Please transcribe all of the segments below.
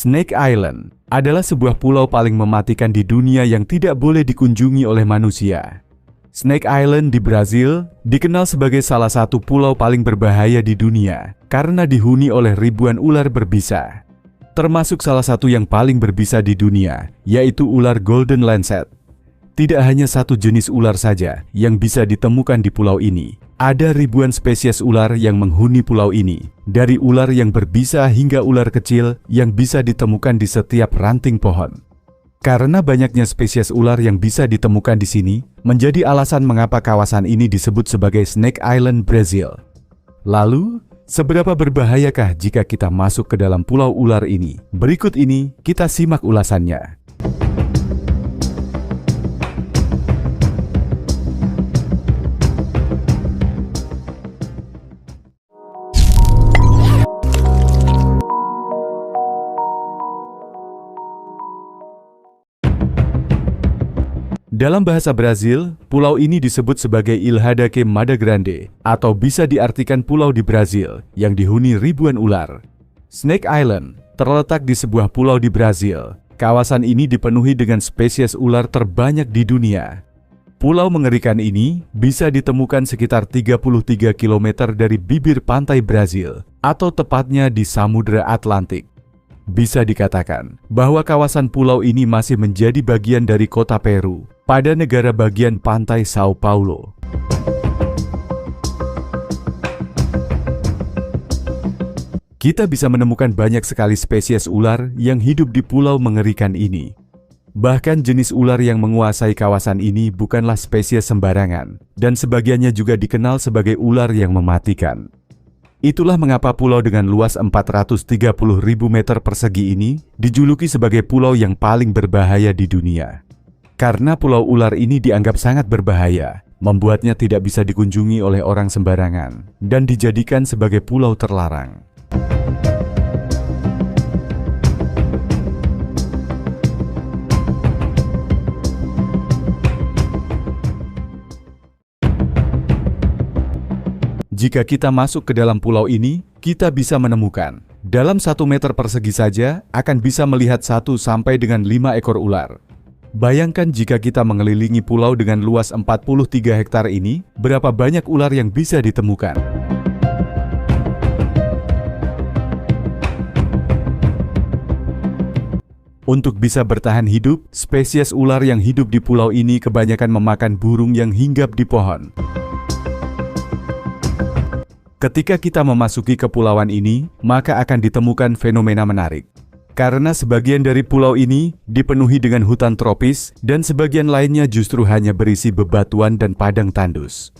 Snake Island adalah sebuah pulau paling mematikan di dunia yang tidak boleh dikunjungi oleh manusia. Snake Island di Brazil dikenal sebagai salah satu pulau paling berbahaya di dunia karena dihuni oleh ribuan ular berbisa. Termasuk salah satu yang paling berbisa di dunia, yaitu ular Golden Lancet. Tidak hanya satu jenis ular saja yang bisa ditemukan di pulau ini. Ada ribuan spesies ular yang menghuni pulau ini, dari ular yang berbisa hingga ular kecil yang bisa ditemukan di setiap ranting pohon. Karena banyaknya spesies ular yang bisa ditemukan di sini, menjadi alasan mengapa kawasan ini disebut sebagai Snake Island Brazil. Lalu, seberapa berbahayakah jika kita masuk ke dalam pulau ular ini? Berikut ini kita simak ulasannya. Dalam bahasa Brazil, pulau ini disebut sebagai Ilha da Queimada Grande, atau bisa diartikan pulau di Brazil yang dihuni ribuan ular. Snake Island terletak di sebuah pulau di Brazil. Kawasan ini dipenuhi dengan spesies ular terbanyak di dunia. Pulau mengerikan ini bisa ditemukan sekitar 33 km dari bibir pantai Brazil, atau tepatnya di Samudra Atlantik. Bisa dikatakan bahwa kawasan pulau ini masih menjadi bagian dari kota Peru pada negara bagian pantai Sao Paulo. Kita bisa menemukan banyak sekali spesies ular yang hidup di pulau mengerikan ini. Bahkan jenis ular yang menguasai kawasan ini bukanlah spesies sembarangan, dan sebagiannya juga dikenal sebagai ular yang mematikan. Itulah mengapa pulau dengan luas 430.000 meter persegi ini dijuluki sebagai pulau yang paling berbahaya di dunia. Karena pulau ular ini dianggap sangat berbahaya, membuatnya tidak bisa dikunjungi oleh orang sembarangan dan dijadikan sebagai pulau terlarang. Jika kita masuk ke dalam pulau ini, kita bisa menemukan dalam 1 meter persegi saja akan bisa melihat 1 sampai dengan 5 ekor ular. Bayangkan jika kita mengelilingi pulau dengan luas 43 hektar ini, berapa banyak ular yang bisa ditemukan. Untuk bisa bertahan hidup, spesies ular yang hidup di pulau ini kebanyakan memakan burung yang hinggap di pohon. Ketika kita memasuki kepulauan ini, maka akan ditemukan fenomena menarik. Karena sebagian dari pulau ini dipenuhi dengan hutan tropis dan sebagian lainnya justru hanya berisi bebatuan dan padang tandus.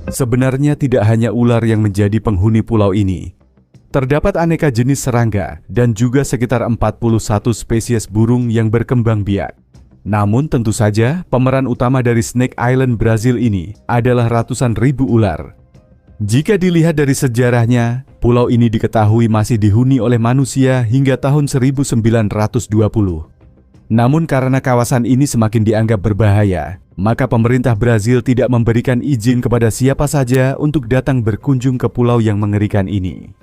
Sebenarnya tidak hanya ular yang menjadi penghuni pulau ini. Terdapat aneka jenis serangga dan juga sekitar 41 spesies burung yang berkembang biak. Namun tentu saja pemeran utama dari Snake Island Brazil ini adalah ratusan ribu ular. Jika dilihat dari sejarahnya, pulau ini diketahui masih dihuni oleh manusia hingga tahun 1920. Namun karena kawasan ini semakin dianggap berbahaya, maka pemerintah Brazil tidak memberikan izin kepada siapa saja untuk datang berkunjung ke pulau yang mengerikan ini.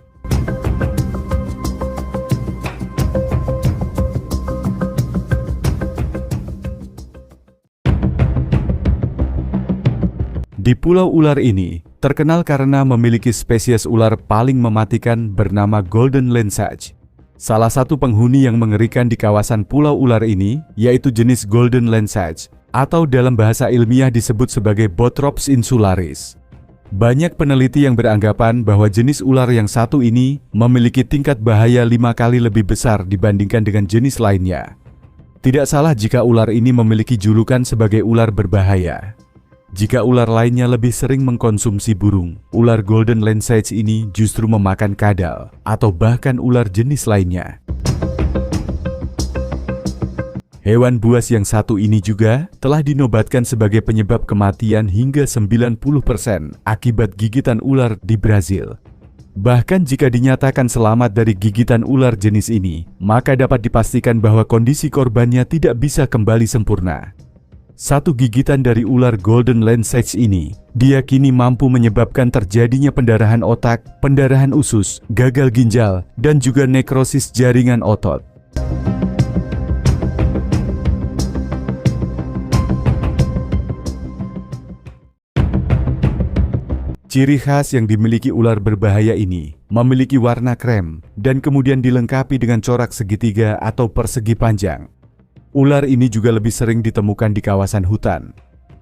Di pulau ular ini, terkenal karena memiliki spesies ular paling mematikan bernama Golden Lancet. Salah satu penghuni yang mengerikan di kawasan pulau ular ini, yaitu jenis Golden Lancet, atau dalam bahasa ilmiah disebut sebagai Bothrops insularis. Banyak peneliti yang beranggapan bahwa jenis ular yang satu ini memiliki tingkat bahaya 5 kali lebih besar dibandingkan dengan jenis lainnya. Tidak salah jika ular ini memiliki julukan sebagai ular berbahaya. Jika ular lainnya lebih sering mengkonsumsi burung, ular Golden Lancet ini justru memakan kadal atau bahkan ular jenis lainnya. Hewan buas yang satu ini juga telah dinobatkan sebagai penyebab kematian hingga 90% akibat gigitan ular di Brazil. Bahkan jika dinyatakan selamat dari gigitan ular jenis ini, maka dapat dipastikan bahwa kondisi korbannya tidak bisa kembali sempurna. Satu gigitan dari ular Golden Landsage ini diyakini mampu menyebabkan terjadinya pendarahan otak, pendarahan usus, gagal ginjal, dan juga nekrosis jaringan otot. Ciri khas yang dimiliki ular berbahaya ini memiliki warna krem dan kemudian dilengkapi dengan corak segitiga atau persegi panjang. Ular ini juga lebih sering ditemukan di kawasan hutan.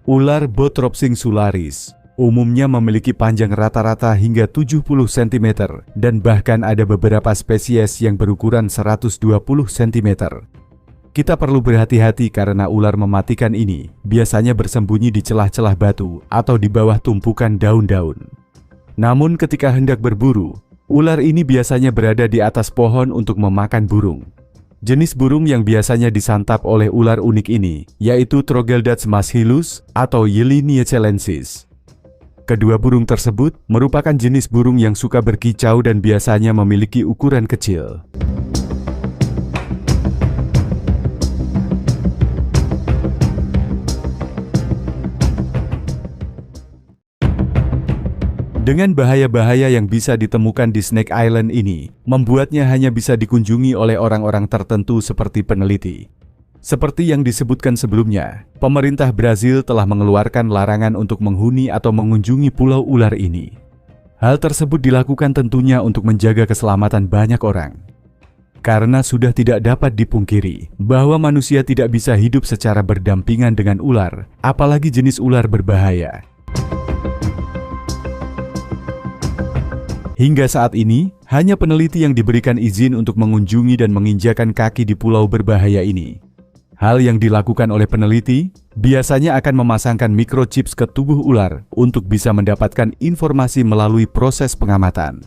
Ular Bothropsis sularis umumnya memiliki panjang rata-rata hingga 70 cm dan bahkan ada beberapa spesies yang berukuran 120 cm. Kita perlu berhati-hati karena ular mematikan ini biasanya bersembunyi di celah-celah batu atau di bawah tumpukan daun-daun. Namun ketika hendak berburu, ular ini biasanya berada di atas pohon untuk memakan burung. Jenis burung yang biasanya disantap oleh ular unik ini yaitu Troglodytes maschilus atau Yeliniacelensis. Kedua burung tersebut merupakan jenis burung yang suka berkicau dan biasanya memiliki ukuran kecil. Dengan bahaya-bahaya yang bisa ditemukan di Snake Island ini, membuatnya hanya bisa dikunjungi oleh orang-orang tertentu seperti peneliti. Seperti yang disebutkan sebelumnya, pemerintah Brazil telah mengeluarkan larangan untuk menghuni atau mengunjungi pulau ular ini. Hal tersebut dilakukan tentunya untuk menjaga keselamatan banyak orang. Karena sudah tidak dapat dipungkiri bahwa manusia tidak bisa hidup secara berdampingan dengan ular, apalagi jenis ular berbahaya. Hingga saat ini, hanya peneliti yang diberikan izin untuk mengunjungi dan menginjakan kaki di pulau berbahaya ini. Hal yang dilakukan oleh peneliti biasanya akan memasangkan microchips ke tubuh ular untuk bisa mendapatkan informasi melalui proses pengamatan.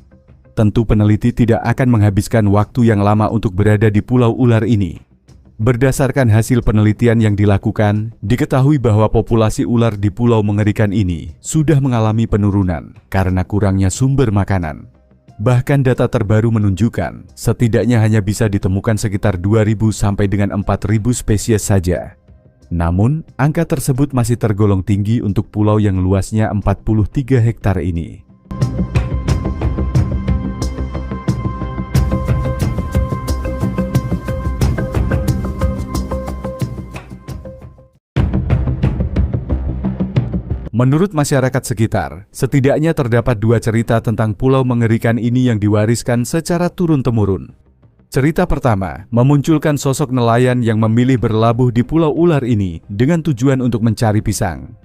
Tentu peneliti tidak akan menghabiskan waktu yang lama untuk berada di pulau ular ini. Berdasarkan hasil penelitian yang dilakukan, diketahui bahwa populasi ular di pulau mengerikan ini sudah mengalami penurunan karena kurangnya sumber makanan. Bahkan data terbaru menunjukkan setidaknya hanya bisa ditemukan sekitar 2.000 sampai dengan 4.000 spesies saja. Namun, angka tersebut masih tergolong tinggi untuk pulau yang luasnya 43 hektar ini. Menurut masyarakat sekitar, setidaknya terdapat 2 cerita tentang pulau mengerikan ini yang diwariskan secara turun-temurun. Cerita pertama memunculkan sosok nelayan yang memilih berlabuh di pulau ular ini dengan tujuan untuk mencari pisang.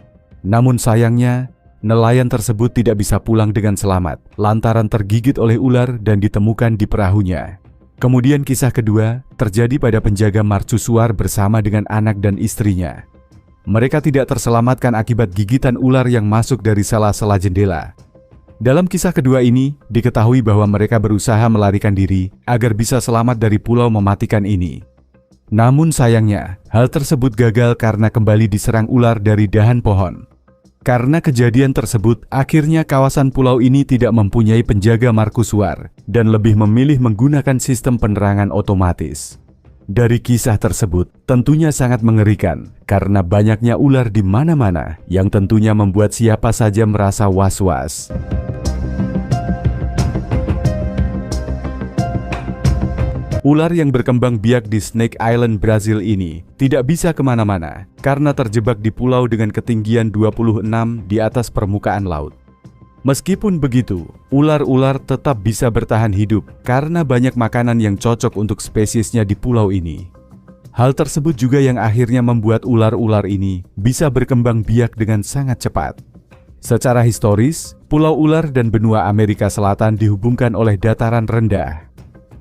Namun sayangnya, nelayan tersebut tidak bisa pulang dengan selamat lantaran tergigit oleh ular dan ditemukan di perahunya. Kemudian kisah kedua terjadi pada penjaga mercusuar bersama dengan anak dan istrinya. Mereka tidak terselamatkan akibat gigitan ular yang masuk dari sela-sela jendela. Dalam kisah kedua ini, diketahui bahwa mereka berusaha melarikan diri agar bisa selamat dari pulau mematikan ini. Namun sayangnya, hal tersebut gagal karena kembali diserang ular dari dahan pohon. Karena kejadian tersebut, akhirnya kawasan pulau ini tidak mempunyai penjaga mercusuar dan lebih memilih menggunakan sistem penerangan otomatis. Dari kisah tersebut, tentunya sangat mengerikan karena banyaknya ular di mana-mana yang tentunya membuat siapa saja merasa was-was. Ular yang berkembang biak di Snake Island, Brazil ini tidak bisa kemana-mana karena terjebak di pulau dengan ketinggian 26 di atas permukaan laut. Meskipun begitu, ular-ular tetap bisa bertahan hidup karena banyak makanan yang cocok untuk spesiesnya di pulau ini. Hal tersebut juga yang akhirnya membuat ular-ular ini bisa berkembang biak dengan sangat cepat. Secara historis, pulau ular dan benua Amerika Selatan dihubungkan oleh dataran rendah.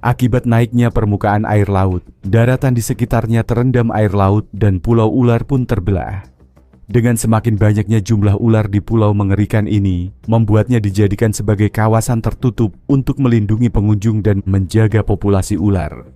Akibat naiknya permukaan air laut, daratan di sekitarnya terendam air laut dan pulau ular pun terbelah. Dengan semakin banyaknya jumlah ular di pulau mengerikan ini, membuatnya dijadikan sebagai kawasan tertutup untuk melindungi pengunjung dan menjaga populasi ular.